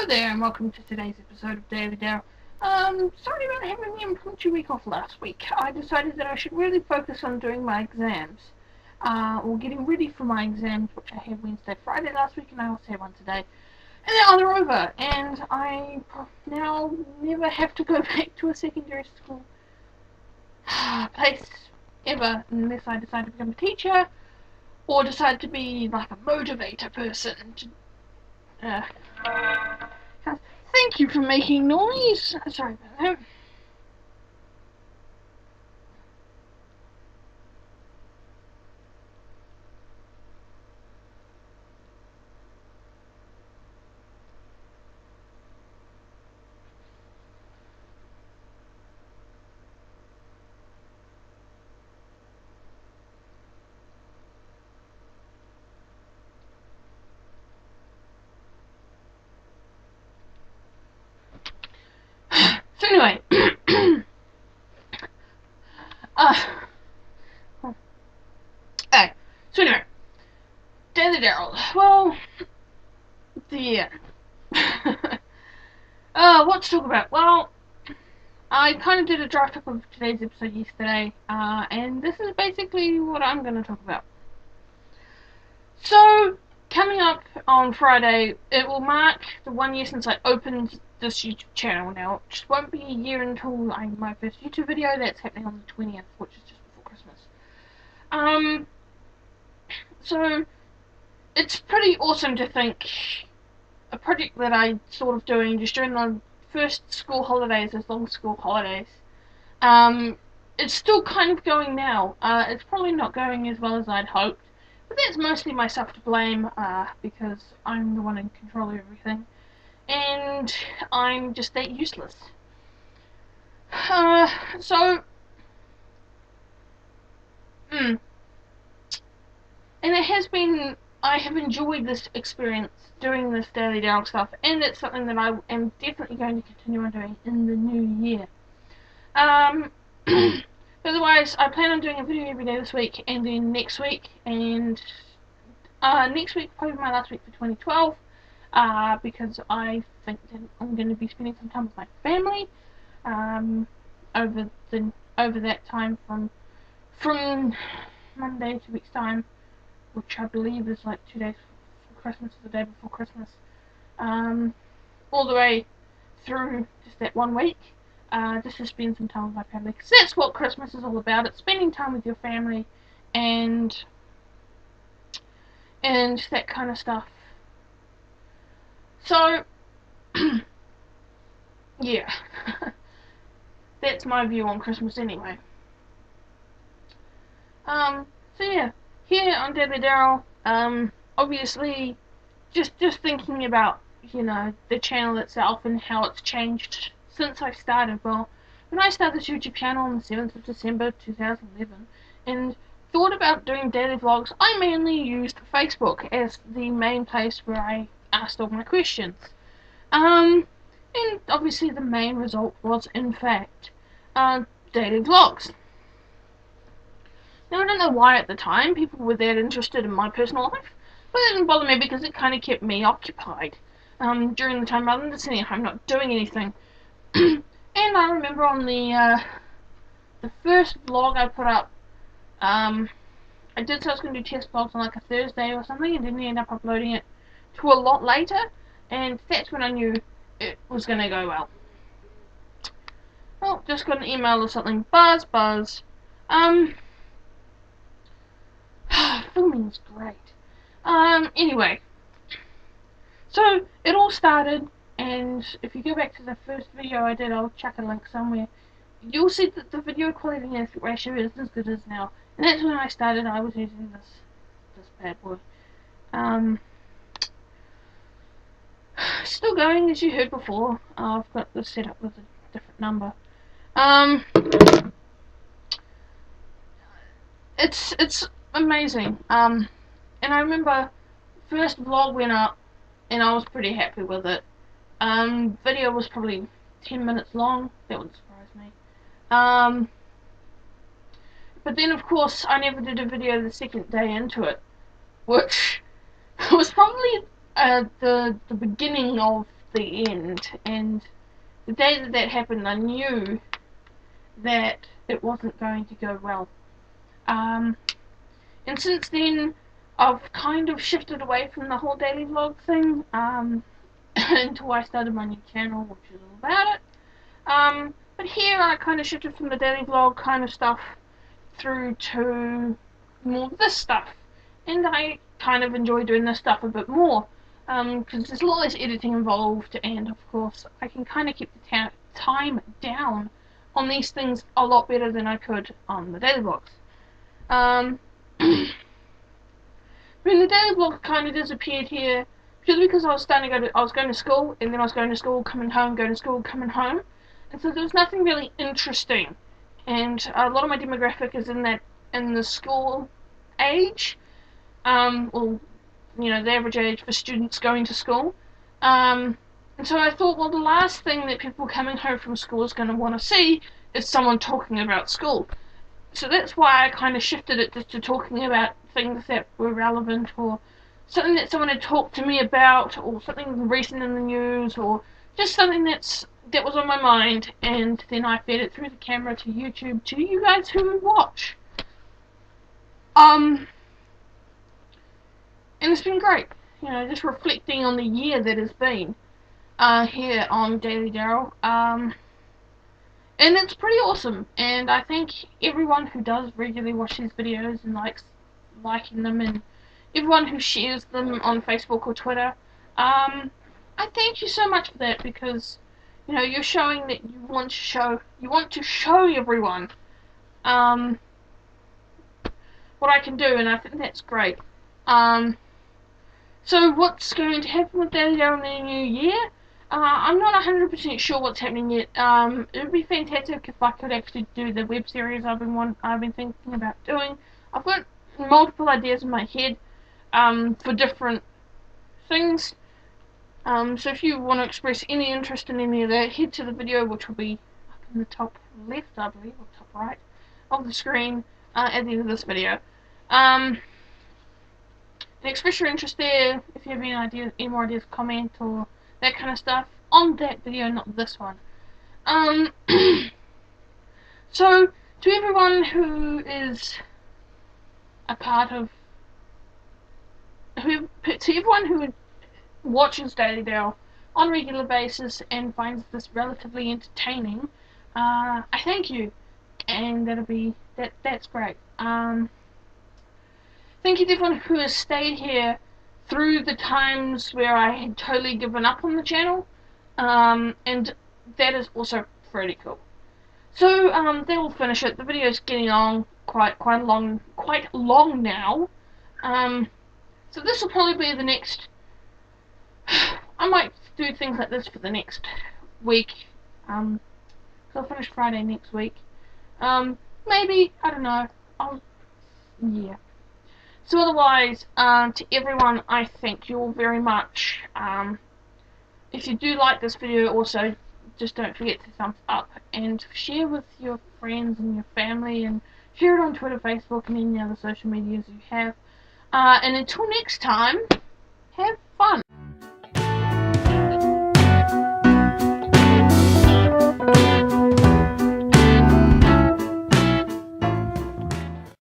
Hello there and welcome to today's episode of Daily Daryl. Sorry about having the impromptu week off last week. I decided that I should really focus on doing my exams, or getting ready for my exams, which I had Wednesday, Friday last week, and I also have one today. And now they're over, and I now never have to go back to a secondary school place ever, unless I decide to become a teacher, or decide to be like a motivator person. Thank you for making noise. Sorry about that. So anyway, Daily Daryl. Well, yeah. What to talk about? Well, I kind of did a draft up of today's episode yesterday, and this is basically what I'm going to talk about. So, coming up on Friday, it will mark the 1 year since I opened this YouTube channel. Now, it just won't be a year until my first YouTube video. That's happening on the 20th, which is just before Christmas. So, it's pretty awesome to think a project that I sort of doing just during the first school holidays, as long school holidays, it's still kind of going now. It's probably not going as well as I'd hoped, but that's mostly myself to blame, because I'm the one in control of everything, and I'm just that useless. And it has been, I have enjoyed this experience doing this Daily Daryl stuff, and it's something that I am definitely going to continue on doing in the new year. Otherwise, I plan on doing a video every day this week, and then next week, and next week probably my last week for 2012, because I think that I'm going to be spending some time with my family, over that time from Monday 2 weeks time, which I believe is like 2 days before Christmas, or the day before Christmas, all the way through just that 1 week, just to spend some time with my family, because that's what Christmas is all about. It's spending time with your family, and that kind of stuff. So, yeah, that's my view on Christmas anyway. So yeah, here on Daily Daryl, obviously, just thinking about, the channel itself and how it's changed since I started. Well, when I started this YouTube channel on the 7th of December 2011, and thought about doing daily vlogs, I mainly used Facebook as the main place where I asked all my questions. And obviously the main result was, in fact, daily vlogs. Now, I don't know why at the time people were that interested in my personal life, but it didn't bother me because it kind of kept me occupied during the time rather than sitting at home not doing anything. And I remember on the first vlog I put up, I did say I was going to do test vlogs on like a Thursday or something, and didn't end up uploading it to a lot later, and that's when I knew it was going to go well. Oh, just got an email or something. Buzz. Filming's great. Anyway. So, it all started, and if you go back to the first video I did, I'll chuck a link somewhere, you'll see that the video quality and aspect ratio isn't as good as now. And that's when I started. I was using this bad boy. Still going, as you heard before. I've got this set up with a different number. It's amazing. And I remember first vlog went up, and I was pretty happy with it. Video was probably 10 minutes long. That would surprise me. But then, of course, I never did a video the second day into it, which was probably the beginning of the end, and the day that that happened, I knew that it wasn't going to go well. And since then, I've kind of shifted away from the whole daily vlog thing, until I started my new channel, which is all about it. But here I kind of shifted from the daily vlog kind of stuff through to more of this stuff, and I kind of enjoy doing this stuff a bit more, because there's a lot less editing involved, and of course I can kind of keep the time down on these things a lot better than I could on the daily vlogs. I mean, the daily vlog kind of disappeared here just because I was going to school, and then I was going to school, coming home, going to school, coming home, and so there was nothing really interesting. And a lot of my demographic is in the school age, or the average age for students going to school. And so I thought, well, the last thing that people coming home from school is going to want to see is someone talking about school. So that's why I kind of shifted it just to talking about things that were relevant, or something that someone had talked to me about, or something recent in the news, or just something that was on my mind, and then I fed it through the camera to YouTube to you guys who watch. And it's been great, just reflecting on the year that has been here on Daily Daryl. And it's pretty awesome, and I think everyone who does regularly watch these videos and liking them, and everyone who shares them on Facebook or Twitter, I thank you so much for that, because you're showing that you want to show everyone what I can do, and I think that's great. So what's going to happen with Daily Daryl in the new year? I'm not 100% sure what's happening yet. It would be fantastic if I could actually do the web series I've been thinking about doing. I've got multiple ideas in my head for different things. So if you want to express any interest in any of that, head to the video, which will be up in the top left, I believe, or top right of the screen at the end of this video. And express your interest there. If you have any more ideas, comment, or that kind of stuff on that video, not this one. So to everyone who is a part of, to everyone who watches Daily Daryl on a regular basis and finds this relatively entertaining, I thank you, and that's great. Thank you to everyone who has stayed here through the times where I had totally given up on the channel, and that is also pretty cool. So that will finish it. The video is getting on quite long now. So this will probably be the next. I might do things like this for the next week. So I'll finish Friday next week. Maybe, I don't know. Yeah. So otherwise, to everyone, I thank you all very much. If you do like this video, also, just don't forget to thumbs up and share with your friends and your family, and share it on Twitter, Facebook, and any other social medias you have. And until next time, have fun.